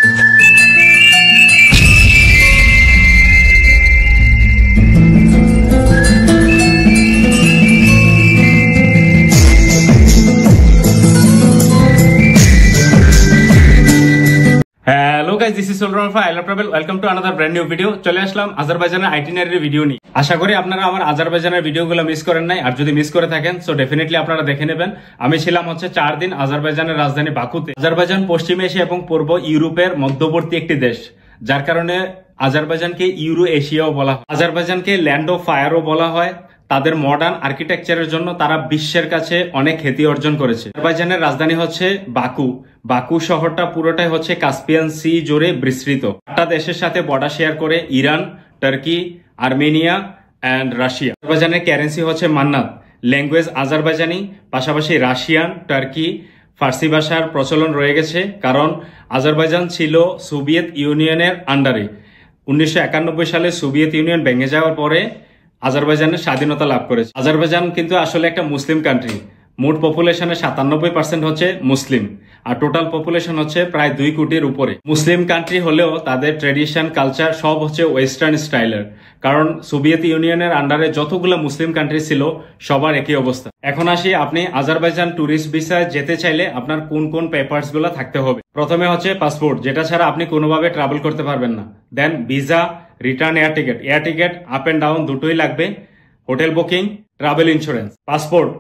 Hello guys, this is Solomon from I Love Travel. Welcome to another brand new video. চলে আসলাম আজারবাইজানের itinerary video নিয়ে। আশা করি আপনারা আমার আজারবাইজানের ভিডিওগুলো মিস করেন নাই, আর যদি মিস করে থাকেন সো ডেফিনেটলি আপনারা দেখে নেবেন। আমি ছিলাম 4 দিন আজারবাইজানের রাজধানী বাকুতে। আজারবাইজান পশ্চিম এশিয়া এবং পূর্ব ইউরোপের মধ্যবর্তী একটি দেশ, যার কারণে আজারবাইজানকে ইউরো এশিয়াও বলা হয়। আজারবাইজানকে ল্যান্ড অফ ফায়ারও বলা হয়। তাদের মডার্ন আর্কিটেকচারের জন্য তারা বিশ্বের কাছে অনেক খ্যাতি অর্জন করেছে। আজারবাইজানের রাজধানী হচ্ছে বাকু। বাকু শহরটা পুরোটাই হচ্ছে কাস্পিয়ান সি জুড়ে বিস্তৃত। 8টা দেশের সাথে বর্ডার শেয়ার করে Iran, Turkey, Armenia and Russia. আজারবাইজানের কারেন্সি হচ্ছে মান্নাত। ল্যাঙ্গুয়েজ আজারবাইজানি, পাশাপাশি রাশিয়ান, টার্কি, ফার্সি ভাষার প্রচলন রয়ে গেছে, কারণ আজারবাইজান ছিল সোভিয়েত ইউনিয়নের আন্ডারে। 1991 সালে সোভিয়েত ইউনিয়ন ভেঙে যাওয়ার পরে আজারবাইজানের স্বাধীনতা লাভ করেছে। আজারবাইজান কিন্তু আসলে একটা মুসলিম কান্ট্রি। মোট পপুলেশনের 97% হচ্ছে মুসলিম, আর টোটাল পপুলেশন হচ্ছে প্রায় 2 কোটির উপরে। মুসলিম কান্ট্রি হলেও তাদের ট্রেডিশন, কালচার সব হচ্ছে ওয়েস্টার্ন স্টাইলের, কারণ সোভিয়েত ইউনিয়নের আন্ডারে যতগুলো মুসলিম কান্ট্রি ছিল সবার একই অবস্থা। এখন আসি, আপনি আজারবাইজান ট্যুরিস্ট ভিসায় যেতে চাইলে আপনার কোন কোন পেপারস গুলো থাকতে হবে। প্রথমে হচ্ছে পাসপোর্ট, যেটা ছাড়া আপনি কোনোভাবে ট্রাভেল করতে পারবেন না। Then visa, return air ticket up and down দুটোই লাগবে। Hotel booking, travel insurance.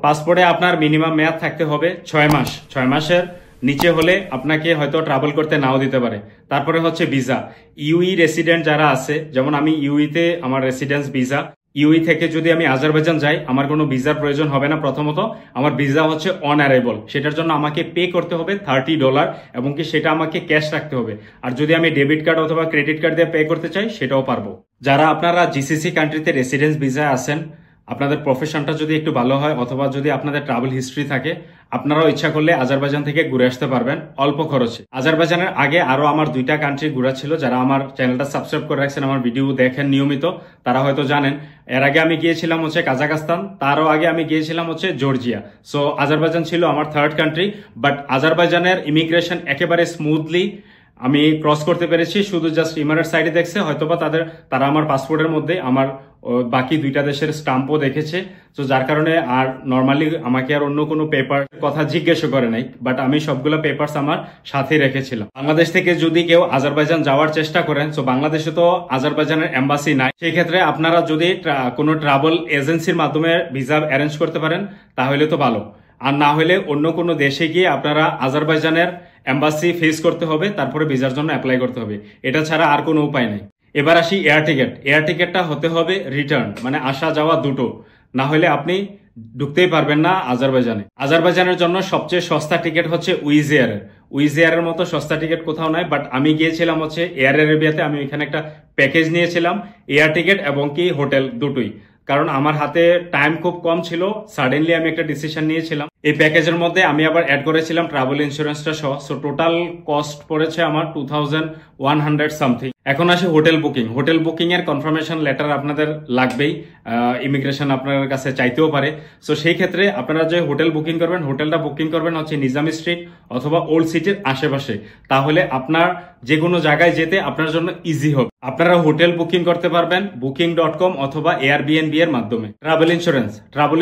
পাসপোর্টে আপনার মিনিমাম মেয়াদ থাকতে হবে 6 মাস। 6 মাসের নিচে হলে আপনাকে হয়তো ট্রাভেল করতে নাও দিতে পারে। তারপরে হচ্ছে ভিসা। ইউই রেসিডেন্ট যারা আছে, যেমন আমি ইউইতে আমার রেসিডেন্স ভিসা। ইউই থেকে যদি আমি আজারবাইজান যাই, আমার কোনো ভিসার প্রয়োজন হবে না। প্রথমত আমার ভিসা হচ্ছে অন অ্যারাইভাল, সেটার জন্য আমাকে পে করতে হবে $30, এবং কি সেটা আমাকে ক্যাশ রাখতে হবে। আর যদি আমি ডেবিট কার্ড অথবা ক্রেডিট কার্ড দিয়ে পে করতে চাই, সেটাও পারবো। যারা আপনারা জিসিসি কান্ট্রিতে রেসিডেন্স ভিসায় আছেন, আপনাদের প্রফেশনটা যদি একটু ভালো হয় অথবা যদি আপনাদের ট্রাভেল হিস্ট্রি থাকে, আপনারাও ইচ্ছা করলে আজারবাইজান থেকে ঘুরে আসতে পারবেন অল্প খরচে। আজারবাইজানের আগে আরো আমার 2টা কান্ট্রি ঘোরা ছিল। যারা আমার চ্যানেলটা সাবস্ক্রাইব করে রাখছেন, আমার ভিডিও দেখেন নিয়মিত, তারা হয়তো জানেন। এর আগে আমি গিয়েছিলাম হচ্ছে কাজাকস্তান, তারও আগে আমি গিয়েছিলাম হচ্ছে জর্জিয়া। সো আজারবাইজান ছিল আমার 3rd কান্ট্রি, বাট আজারবাইজানের ইমিগ্রেশন একেবারে স্মুথলি আমি ক্রস করতে পেরেছি। শুধু জাস্ট ইমারেট সাইডে দেখছে, হয়তোবা তারা আমার পাসপোর্টের মধ্যে আমার বাকি 2টা দেশের স্টাম্পও দেখেছে। তো যার কারণে আর নর্মালি আমাকে আর অন্য কোনো পেপার কথা জিজ্ঞেসও করে নাই, বাট আমি সবগুলো পেপারস আমার সাথে রেখেছিলাম। বাংলাদেশ থেকে যদি কেউ আজারবাইজান যাওয়ার চেষ্টা করেন, তো বাংলাদেশে তো আজারবাইজানের এম্বাসি নাই। সেই ক্ষেত্রে আপনারা যদি কোনো ট্রাভেল এজেন্সির মাধ্যমে ভিসা অ্যারেঞ্জ করতে পারেন তাহলে তো ভালো, আর না হলে অন্য কোনো দেশে গিয়ে আপনারা আজারবাইজানের এম্বাসি ফেস করতে হবে, তারপরে ভিসার জন্য অ্যাপ্লাই করতে হবে। এটা ছাড়া আর কোনো উপায় নেই। এবার আসি এয়ার টিকেটটা হতে হবে রিটার্ন, মানে আসা যাওয়া দুটো, না হলে আপনি ঢুকতেই পারবেন না আজারবাইজানে। আজারবাইজানের জন্য সবচেয়ে সস্তা টিকিট হচ্ছে উইজ এয়ারের মতো সস্তা টিকিট কোথাও নাই। বাট আমি গিয়েছিলাম হচ্ছে এয়ার আরেবিয়াতে। আমি ওইখানে একটা প্যাকেজ নিয়েছিলাম, এয়ার টিকিট এবং কি হোটেল দুটোই, কারণ আমার হাতে টাইম খুব কম ছিল। সাডেনলি আমি একটা ডিসিশন নিয়েছিলাম। এই প্যাকেজের মধ্যে আমি আবার অ্যাড করেছিলাম ট্রাভেল ইন্স্যুরেন্সটা সহ। সো টোটাল কস্ট পড়েছে আমার 2100 সামথিং। এখন আসে হোটেল বুকিং এর কনফার্মেশন লেটার আপনাদের লাগবেই, ইমিগ্রেশন আপনার কাছে চাইতেও পারে। সো সেই ক্ষেত্রে আপনারা যে হোটেল বুকিং করবেন, হোটেলটা বুকিং করবেন হচ্ছে নিজাম স্ট্রিট অথবা ওল্ড সিটির আশেপাশে। তাহলে আপনার যে কোনো জায়গায় যেতে আপনার জন্য ইজি হবে। আপনারা হোটেল বুকিং করতে পারবেন booking.com অথবা এয়ারবিএনবি এর মাধ্যমে। ট্রাভেল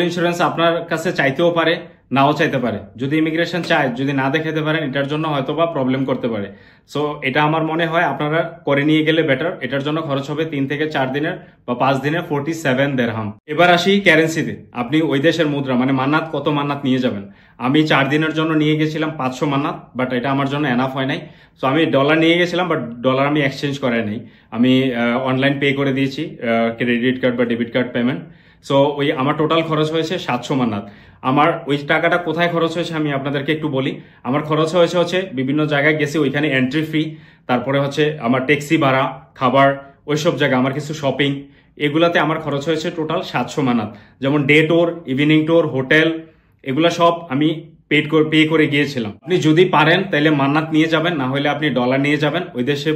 ইন্স্যুরেন্স আপনার কাছে চাইতেও পারে, নাও চাইতে পারে। যদি ইমিগ্রেশন চায়, যদি না দেখাতে পারেন, এটার জন্য হয়তোবা প্রবলেম করতে পারে। সো এটা আমার মনে হয় আপনারা করে নিয়ে গেলে বেটার। এটার জন্য খরচ হবে 3 থেকে 4 দিনের বা 5 দিনের 47 দিরহাম। এবার আসি কারেন্সিতে। আপনি ওই দেশের মুদ্রা মানে মান্নাত, কত মান্নাত নিয়ে যাবেন। আমি 4 দিনের জন্য নিয়ে গেছিলাম 500 মান্নাত, বাট এটা আমার জন্য এনাফ হয় নাই। সো আমি ডলার নিয়ে গেছিলাম, বাট ডলার আমি এক্সচেঞ্জ করাই নাই। আমি অনলাইন পে করে দিয়েছি, ক্রেডিট কার্ড বা ডেবিট কার্ড পেমেন্ট। সো ওই আমার টোটাল খরচ হয়েছে 700 মান্নাত। আমার ওই টাকাটা কোথায় খরচ হয়েছে আমি আপনাদেরকে একটু বলি। আমার খরচ হয়েছে বিভিন্ন জায়গায় গেছি, ওইখানে এন্ট্রি ফি, তারপরে হচ্ছে আমার ট্যাক্সি ভাড়া, খাবার, ওইসব জায়গা, আমার কিছু শপিং, এগুলাতে আমার খরচ হয়েছে টোটাল 700 মান্নাত। যেমন day tour, evening tour, hotel, এগুলা সব আমি পে করে গিয়েছিলাম। আপনি যদি পারেন তাহলে মান্নাত নিয়ে যাবেন, না হলে আপনি ডলার নিয়ে যাবেন। ওই দেশে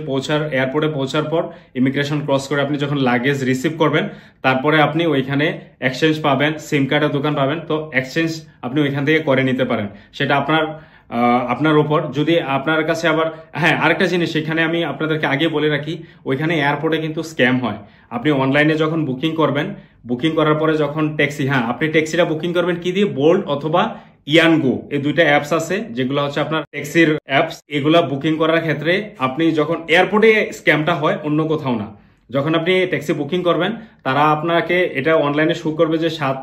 এয়ারপোর্টে পৌঁছার পর ইমিগ্রেশন ক্রস করে আপনি যখন লাগেজ রিসিভ করবেন, তারপরে আপনি ওইখানে এক্সচেঞ্জ পাবেন, সিম কার্ডের দোকান পাবেন। তো এক্সচেঞ্জ আপনি ওইখান থেকে করে নিতে পারেন। সেটা আপনার আপনার উপর। যদি আপনার কাছে আবার হ্যাঁ আরেকটা জিনিস এখানে আমি আপনাদেরকে আগে বলে রাখি, ওইখানে এয়ারপোর্টে কিন্তু স্ক্যাম হয়। আপনি অনলাইনে যখন বুকিং করবেন, বুকিং করার পরে যখন ট্যাক্সি, হ্যাঁ আপনি ট্যাক্সিটা বুকিং করবেন কি দিয়ে, বোল্ট অথবা ইয়ানগো, এই দুইটা অ্যাপস আছে যেগুলো হচ্ছে আপনার ট্যাক্সির অ্যাপস। এগুলা বুকিং করার ক্ষেত্রে আপনি যখন এয়ারপোর্টে স্ক্যামটা হয়, অন্য কোথাও না। যখন আপনি ট্যাক্সি বুকিং করবেন, তারা আপনাকে এটা অনলাইনে শো করবে যে 7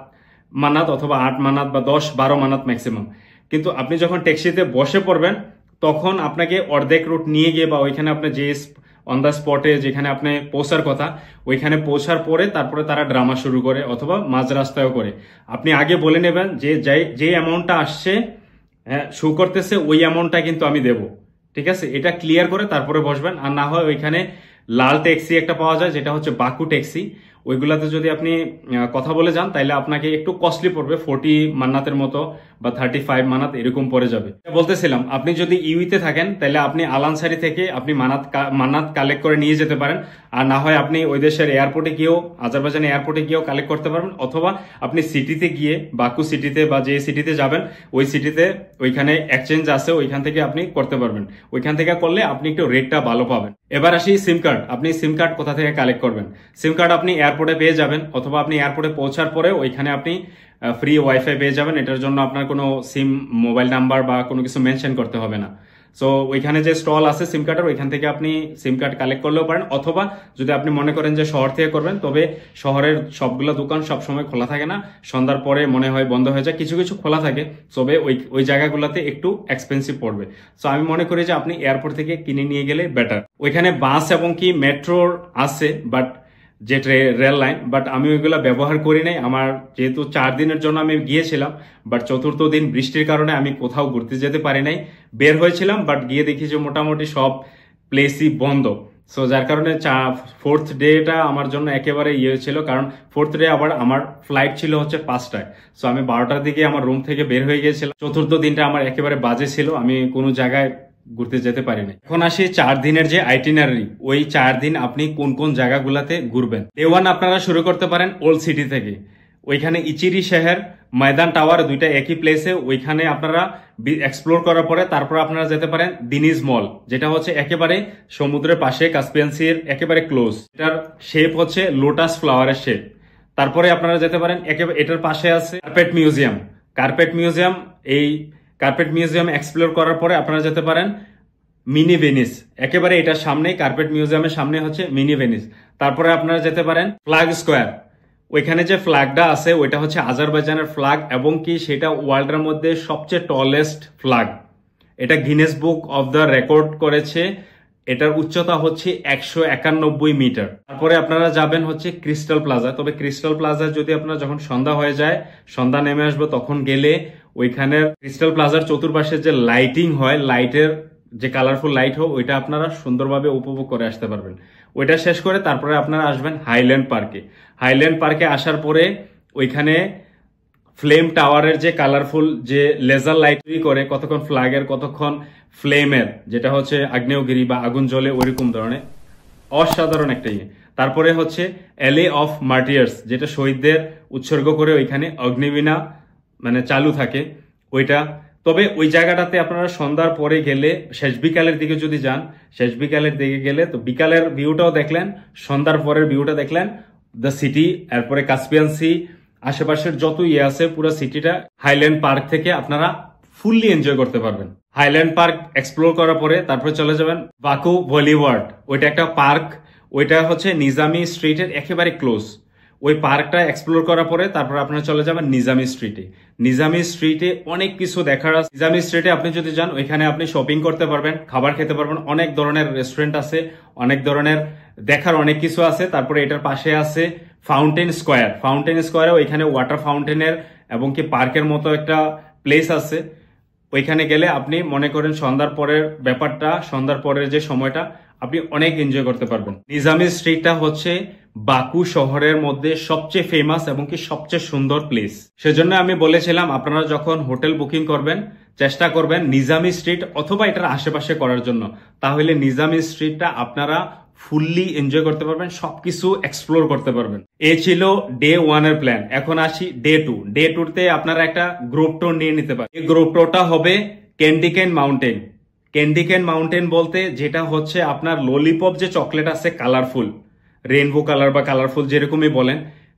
মানাত অথবা 8 মানাত বা 10-12 মানাত ম্যাক্সিমাম। কিন্তু আপনি যখন ট্যাক্সিতে বসে পড়বেন, তখন আপনাকে অর্ধেক রুট নিয়ে গিয়ে বা ওইখানে আপনি যে অন দ্য স্পটে যেখানে আপনি পৌঁছার কথা, ওইখানে পৌঁছার পরে তারপরে তারা ড্রামা শুরু করে অথবা মাঝ রাস্তায়ও করে। আপনি আগে বলে নেবেন যে যে অ্যামাউন্টটা আসছে, হ্যাঁ শো করতেছে, ওই অ্যামাউন্টটা কিন্তু আমি দেব, ঠিক আছে? এটা ক্লিয়ার করে তারপরে বসবেন। আর না হয় ওইখানে লাল ট্যাক্সি একটা পাওয়া যায়, যেটা হচ্ছে বাকু ট্যাক্সি। ওইগুলাতে যদি আপনি কথা বলে যান, তাইলে আপনাকে একটু কস্টলি পড়বে, 40 মান্নাতের মতো বা 35 মানাত এরকম পড়ে যাবে। বলতেছিলাম, আপনি যদি ইউইতে থাকেন, তাহলে আপনি আলানসারি থেকে আপনি মান্নাত কালেক্ট করে নিয়ে যেতে পারেন। আর না হয় আপনি ওই দেশের এয়ারপোর্টে গিয়েও, আজারবাইজান এয়ারপোর্টে গিয়েও কালেক্ট করতে পারবেন, অথবা আপনি সিটিতে গিয়ে, বাকু সিটিতে বা যে সিটিতে যাবেন ওই সিটিতে ওইখানে এক্সচেঞ্জ আছে, ওইখান থেকে আপনি করতে পারবেন। ওইখান থেকে করলে আপনি একটু রেটটা ভালো পাবেন। এবার আসি সিম কার্ড। আপনি সিম কার্ড কোথা থেকে কালেক্ট করবেন? সিম কার্ড আপনি এয়ারপোর্টে পেয়ে যাবেন, অথবা আপনি এয়ারপোর্টে পৌঁছার পরে ওইখানে আপনি ফ্রি ওয়াইফাই পেয়ে যাবেন। এটার জন্য আপনার কোনো সিম মোবাইল নাম্বার বা কোনো কিছু মেনশন করতে হবে না। সো ওইখানে যে স্টল আছে সিম কার্ডের, ওইখান থেকে আপনি সিম কার্ড কালেক্ট করলেও পারেন। অথবা যদি আপনি মনে করেন যে শহর থেকে করবেন, তবে শহরের সবগুলো দোকান সবসময় খোলা থাকে না, সন্ধ্যার পরে মনে হয় বন্ধ হয়ে যায়। কিছু কিছু খোলা থাকে, তবে ওই জায়গাগুলোতে একটু এক্সপেন্সিভ পড়বে। সো আমি মনে করি যে আপনি এয়ারপোর্ট থেকে কিনে নিয়ে গেলে বেটার। ওইখানে বাস এবং কি মেট্রোর আছে, বাট যে রেল লাইন, বাট আমি ওইগুলো ব্যবহার করি নাই। আমার যেহেতু 4 দিনের জন্য আমি গিয়েছিলাম, বাট চতুর্থ দিন বৃষ্টির কারণে আমি কোথাও ঘুরতে যেতে পারি নাই। বের হয়েছিলাম, বাট গিয়ে দেখি যে মোটামুটি সব প্লেসই বন্ধ। সো যার কারণে 4th ডেটা আমার জন্য একেবারে ইয়ে ছিল, কারণ 4th ডে আবার আমার ফ্লাইট ছিল হচ্ছে 5টায়। সো আমি 12টার দিকে আমার রুম থেকে বের হয়ে গিয়েছিলাম। চতুর্থ দিনটা আমার একেবারে বাজে ছিল, আমি কোনো জায়গায় ঘুরতে যেতে পারি না। এখন আসি 4 দিনের যে আইটিনারি, ওই 4 দিন আপনি কোন কোন জায়গাগুলোতে ঘুরবেন। ডে 1 আপনারা শুরু করতে পারেন ওল্ড সিটি থেকে। ওইখানে ইচিরি শহর, ময়দান টাওয়ার, দুইটা একই প্লেসে। ওইখানে আপনারা এক্সপ্লোর করার পরে তারপর আপনারা যেতে পারেন দিনিজ মল, যেটা হচ্ছে একেবারে সমুদ্রের পাশে, কাস্পিয়ান সির একেবারে ক্লোজ। এটার শেপ হচ্ছে লোটাস ফ্লাওয়ারের শেপ। তারপরে আপনারা যেতে পারেন এটার পাশে আছে কার্পেট মিউজিয়াম। এই কার্পেট মিউজিয়াম এক্সপ্লোর করার পরে আপনারা যেতে পারেন মিনি ভেনিস। একেবারে এটার সামনে, কার্পেট মিউজিয়ামের সামনে হচ্ছে মিনি ভেনিস। তারপরে আপনারা যেতে পারেন ফ্ল্যাগ স্কোয়ার। ওইখানে যে ফ্ল্যাগটা আছে ওইটা হচ্ছে আজারবাইজানের ফ্ল্যাগ, এবং কি সেটা ওয়ার্ল্ডের মধ্যে সবচেয়ে টলেস্ট ফ্ল্যাগ। এটা Guinness book of the record করেছে। এটার উচ্চতা হচ্ছে 191 মিটার। তারপরে আপনারা যাবেন হচ্ছে ক্রিস্টাল প্লাজা। তবে ক্রিস্টাল প্লাজা যদি আপনার যখন সন্ধ্যা হয়ে যায়, সন্ধ্যা নেমে আসবে, তখন গেলে ওইখানে ক্রিস্টাল প্লাজার চতুর্পাশে যে লাইটিং হয়, লাইটের যে কালারফুল লাইট হোক, ওইটা আপনারা সুন্দরভাবে উপভোগ করে আসতে পারবেন। ওইটা শেষ করে তারপরে আপনারা আসবেন হাইল্যান্ড পার্কে। হাইল্যান্ড পার্কে আসার পরে ওইখানে ফ্লেম টাওয়ারের যে কালারফুল যে লেজার লাইট করে, কতক্ষণ ফ্ল্যাগের কতক্ষণ ফ্লেমের, যেটা হচ্ছে আগ্নেয়গিরি বা আগুন জ্বলে ওইরকম ধরনের অসাধারণ একটা ইয়ে। তারপরে হচ্ছে অ্যালে অফ মার্টিয়ার্স, যেটা শহীদদের উৎসর্গ করে ওইখানে অগ্নিবীণা মানে চালু থাকে ওইটা। তবে ওই জায়গাটাতে আপনারা সন্ধ্যার পরে গেলে, শেষ বিকালের দিকে যদি যান, শেষ বিকালের দিকে গেলে তো বিকালের ভিউটাও দেখলেন, সন্ধ্যার পরের ভিউটা দেখলেন, দ্য সিটি, এরপরে কাস্পিয়ান সি, আশেপাশের যত ইয়ে আছে পুরো সিটিটা হাইল্যান্ড পার্ক থেকে আপনারা ফুললি এনজয় করতে পারবেন। হাইল্যান্ড পার্ক এক্সপ্লোর করার পরে তারপরে চলে যাবেন বাকু বলিওয়ার্ড। ওইটা একটা পার্ক, ওইটা হচ্ছে নিজামি স্ট্রিটের একেবারে ক্লোজ। ওই পার্কটা এক্সপ্লোর করার পরে তারপর আপনারা চলে যাবেন নিজামি স্ট্রিটে। নিজামি স্ট্রিটে অনেক কিছু দেখার আছে। নিজামি স্ট্রিটে আপনি যদি যান, ওইখানে আপনি শপিং করতে পারবেন, খাবার খেতে পারবেন, অনেক ধরনের রেস্টুরেন্ট আছে, অনেক ধরনের দেখার অনেক কিছু আছে। তারপরে এটার পাশে আছে ফাউন্টেন স্কোয়ার। ফাউন্টেন স্কোয়ারে ওইখানে ওয়াটার ফাউন্টেনের এবং কি পার্কের মতো একটা প্লেস আছে। ওইখানে গেলে আপনি মনে করেন সন্ধ্যার পরের ব্যাপারটা, সন্ধ্যার পরের যে সময়টা আপনি অনেক এনজয় করতে পারবেন। নিজামি স্ট্রিটটা হচ্ছে বাকু শহরের মধ্যে সবচেয়ে ফেমাস এবং কি সবচেয়ে সুন্দর প্লেস। সেজন্য আমি বলেছিলাম আপনারা যখন হোটেল বুকিং করবেন, চেষ্টা করবেন নিজামি স্ট্রিট অথবা এটার আশেপাশে করার জন্য। তাহলে নিজামি স্ট্রিটটা আপনারা ফুললি এনজয় করতে পারবেন, সবকিছু এক্সপ্লোর করতে পারবেন। এই ছিল ডে 1 এর প্ল্যান। এখন আসি ডে 2। ডে 2 তে আপনারা একটা গ্রুপ ট্যুর নিয়ে নিতে পারেন। এই গ্রুপ ট্যুরটা হবে ক্যান্ডি কেন মাউন্টেন। ক্যান্ডি কেন মাউন্টেন বলতে যেটা হচ্ছে আপনার ললিপপ যে চকলেট আছে কালারফুল, রেইনবো কালার বা কালারফুল যেরকমই বলেন,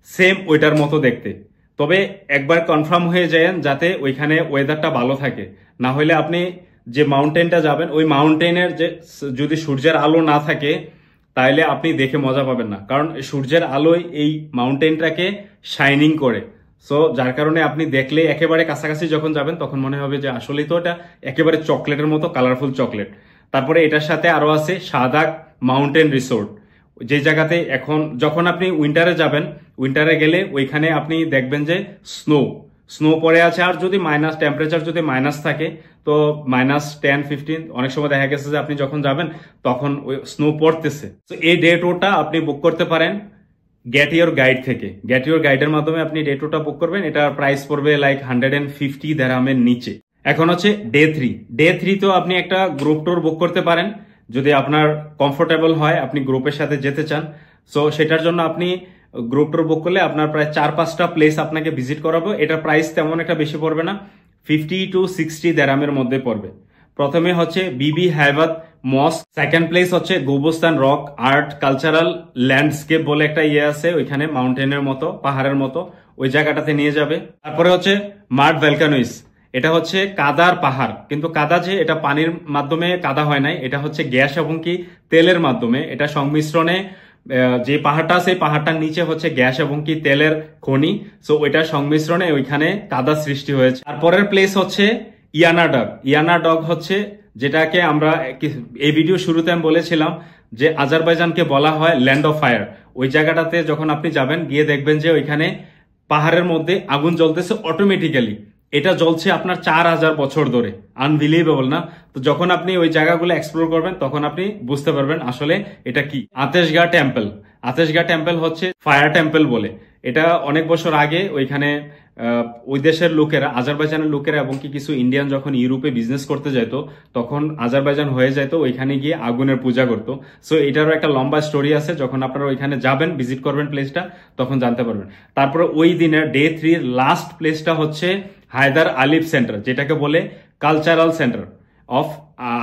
সেম ওইটার মতো দেখতে। তবে একবার কনফার্ম হয়ে যান যাতে ওইখানে ওয়েদারটা ভালো থাকে, না হলে আপনি যে মাউন্টেনটা যাবেন ওই মাউন্টেনের যে যদি সূর্যের আলো না থাকে তাহলে আপনি দেখে মজা পাবেন না, কারণ সূর্যের আলোয় এই মাউন্টেনটাকে শাইনিং করে। সো যার কারণে আপনি দেখলে একেবারে কাছাকাছি যখন যাবেন তখন মনে হবে যে আসলেই তো এটা একেবারে চকলেটের মতো কালারফুল চকলেট। তারপরে এটার সাথে আরো আছে সাদাক মাউন্টেন রিসোর্ট, যে জায়গাতে এখন যখন আপনি উইন্টারে যাবেন, উইন্টারে গেলে ওইখানে আপনি দেখবেন যে স্নো স্নো পড়ে আছে। আর যদি মাইনাস টেম্পারেচার যদি মাইনাস থাকে তো -10-15 অনেক সময় দেখা গেছে যে আপনি যখন যাবেন তখন ওই স্নো পড়তেছে। তো এই ডে ট্যুরটা আপনি বুক করতে পারেন গেট ইউর গাইড থেকে। গেট ইউর গাইডের মাধ্যমে আপনি ডে ট্যুরটা বুক করবেন, এটার প্রাইস পড়বে লাইক 150 দিরহামের নিচে। এখন হচ্ছে ডে 3। ডে 3 তো আপনি একটা গ্রুপ ট্যুর বুক করতে পারেন যদি আপনার কমফোর্টেবল হয়, আপনি গ্রুপের সাথে যেতে চান। সো সেটার জন্য আপনি গ্রুপ ট্যুর বুক করলে আপনার প্রায় 4-5টা প্লেস আপনাকে ভিজিট করাবো। এটার প্রাইস তেমন একটা বেশি পড়বে না, 50 to 60 দিরহামের মধ্যে পড়বে। প্রথমে হচ্ছে বিবি হায়বাত মস্ক, সেকেন্ড প্লেস হচ্ছে গোবস্তান রক আর্ট কালচারাল ল্যান্ডস্কেপ বলে একটা ইয়ে আছে ওইখানে, মাউন্টেনের মতো পাহাড়ের মতো, ওই জায়গাটাতে নিয়ে যাবে। তারপরে হচ্ছে মার্ট ভ্যালকানোইস, এটা হচ্ছে কাদার পাহাড়, কিন্তু কাদা যে এটা পানির মাধ্যমে কাদা হয় নাই, এটা হচ্ছে গ্যাস এবং কি তেলের মাধ্যমে এটা সংমিশ্রণে যে পাহাড়টা আছে এই পাহাড়টার নিচে হচ্ছে গ্যাস এবং কি তেলের খনি। সো ওইটার সংমিশ্রণে ওইখানে কাদা সৃষ্টি হয়েছে। তারপরের প্লেস হচ্ছে ইয়ানাডগ। ইয়ানাডগ হচ্ছে যেটাকে আমরা এই ভিডিও শুরুতে আমি বলেছিলাম যে আজারবাইজানকে বলা হয় ল্যান্ড অফ ফায়ার। ওই জায়গাটাতে যখন আপনি যাবেন গিয়ে দেখবেন যে ওইখানে পাহাড়ের মধ্যে আগুন জ্বলতেছে অটোমেটিক্যালি। এটা জ্বলছে আপনার 4000 বছর ধরে, আনবিলিভেবল না? তো যখন আপনি ওই জায়গাগুলো এক্সপ্লোর করবেন তখন আপনি বুঝতে পারবেন আসলে এটা কি। আতেশগা টেম্পল, আতেশগা টেম্পল হচ্ছে ফায়ার টেম্পল বলে। এটা অনেক বছর আগে ওইখানে ওই দেশের লোকেরা, আজারবাইজানের লোকেরা এবং কি কিছু ইন্ডিয়ান যখন ইউরোপে বিজনেস করতে যেত তখন আজারবাইজান হয়ে যেত ওইখানে গিয়ে আগুনের পূজা করতো। সো এটারও একটা লম্বা স্টোরি আছে, যখন আপনারা ওইখানে যাবেন ভিজিট করবেন প্লেসটা তখন জানতে পারবেন। তারপরে ওই দিনের ডে 3 লাস্ট প্লেসটা হচ্ছে হায়দার আলিফ সেন্টার, যেটাকে বলে কালচারাল সেন্টার অফ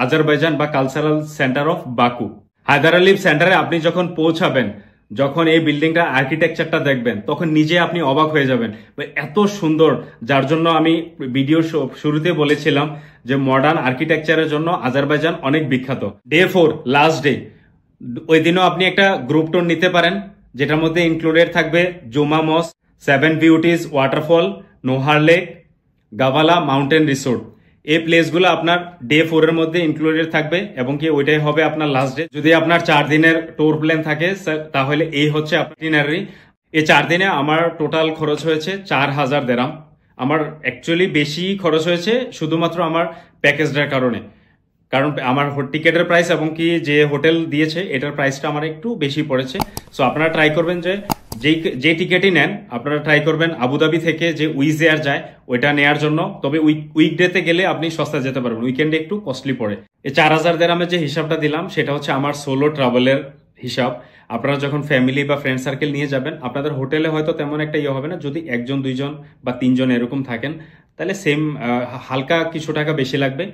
আজারবাইজান বা cultural centre of Baku. Heydar Aliyev সেন্টারে আপনি যখন পৌঁছাবেন, যখন এই বিল্ডিংটা আর্কিটেকচারটা দেখবেন তখন নিজে আপনি অবাক হয়ে যাবেন, এত সুন্দর। যার জন্য আমি ভিডিও শুরুতে বলেছিলাম যে মডার্ন আর্কিটেকচারের জন্য আজারবাইজান অনেক বিখ্যাত। ডে 4 লাস্ট ডে, ওই দিনও আপনি একটা গ্রুপ ট্যুর নিতে পারেন, যেটার মধ্যে ইনক্লুডেড থাকবে জুমা মস্ক, 7 beauties waterfall, নোহার lake, গাভালা mountain resort. এই প্লেসগুলো আপনার ডে 4 এর মধ্যে ইনক্লুডেড থাকবে এবং কি ওইটাই হবে আপনার লাস্ট ডে। যদি আপনার 4 দিনের ট্যুর প্ল্যান থাকে তাহলে এই হচ্ছে আপনার ইটিনারি। এই 4 দিনে আমার টোটাল খরচ হয়েছে 4000 দিরহাম। আমার অ্যাকচুয়ালি বেশি খরচ হয়েছে শুধুমাত্র আমার প্যাকেজটার কারণে, কারণ আমার টিকেটের প্রাইস এবং কি যে হোটেল দিয়েছে এটার প্রাইসটা আমার একটু বেশি পড়েছে। সো আপনারা ট্রাই করবেন যে টিকেটই নেন আপনারা ট্রাই করবেন আবুধাবি থেকে যে উইজ এয়ার যায় ওইটা নেয়ার জন্য। তবে উইকডেতে গেলে আপনি সস্তা যেতে পারবেন, উইকেন্ডে একটু কস্টলি পড়ে। এই 4000 দিরহামের যে হিসাবটা দিলাম সেটা হচ্ছে আমার সোলো ট্রাভেলের হিসাব। আপনারা যখন ফ্যামিলি বা ফ্রেন্ড সার্কেল নিয়ে যাবেন আপনাদের হোটেলে হয়তো তেমন একটা ইয়ে হবে না, যদি 1জন 2জন বা 3জন এরকম থাকেন তাহলে সেম হালকা কিছু টাকা বেশি লাগবে,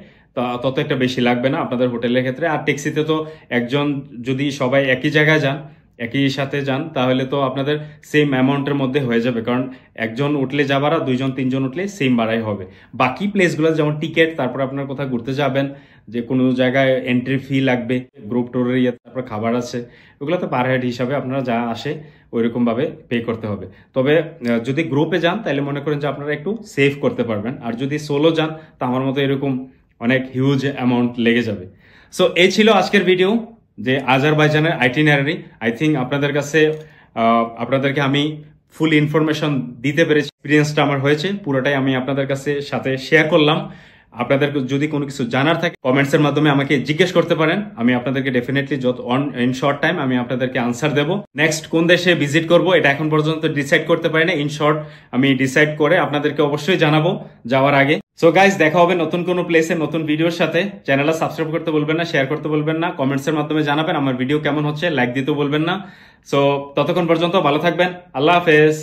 তত একটা বেশি লাগবে না আপনাদের হোটেলের ক্ষেত্রে। আর ট্যাক্সিতে তো একজন যদি সবাই একই জায়গায় যান একই সাথে যান তাহলে তো আপনাদের সেম অ্যামাউন্টের মধ্যে হয়ে যাবে, কারণ একজন উঠলে যা ভাড়া 2জন 3জন উঠলে সেম ভাড়াই হবে। বাকি প্লেসগুলো যেমন টিকেট, তারপর আপনার কোথাও ঘুরতে যাবেন যে কোনো জায়গায় এন্ট্রি ফি লাগবে, গ্রুপ ট্যুরের ইয়ে, তারপর খাবার আছে, ওগুলো তো পার হেড হিসাবে আপনারা যা আসে ওইরকম ভাবে পে করতে হবে। তবে যদি গ্রুপে যান তাহলে মনে করেন যে আপনারা একটু সেভ করতে পারবেন, আর যদি সোলো যান তা আমার মতো এরকম অনেক হিউজ অ্যামাউন্ট লেগে যাবে। সো এই ছিল আজকের ভিডিও যে আজারবাইজানের আইটিনারি। আই থিঙ্ক আপনাদের কাছে আপনাদেরকে আমি ফুল ইনফরমেশন দিতে পেরেছি, এক্সপিরিয়েন্সটা আমার হয়েছে পুরোটাই আমি আপনাদের কাছে সাথে শেয়ার করলাম। আপনাদের যদি কোনো কিছু জানার থাকে কমেন্টস এর মাধ্যমে আমাকে জিজ্ঞেস করতে পারেন, আমি আপনাদেরকে ডেফিনেটলি ইন শর্ট টাইম আমি আপনাদেরকে আনসার দেবো। নেক্সট কোন দেশে ভিজিট করব এটা এখন পর্যন্ত ডিসাইড করতে পারি না, ইন শর্ট আমি ডিসাইড করে আপনাদেরকে অবশ্যই জানাবো যাওয়ার আগে। সো গাইজ দেখা হবে নতুন কোনো প্লেসে নতুন ভিডিওর সাথে। চ্যানেলটা সাবস্ক্রাইব করতে বলবেন না, শেয়ার করতে বলবেন না, কমেন্টস এর মাধ্যমে জানাবেন আমার ভিডিও কেমন হচ্ছে, লাইক দিতে বলবেন না। সো ততক্ষণ পর্যন্ত ভালো থাকবেন, আল্লাহ হাফেজ।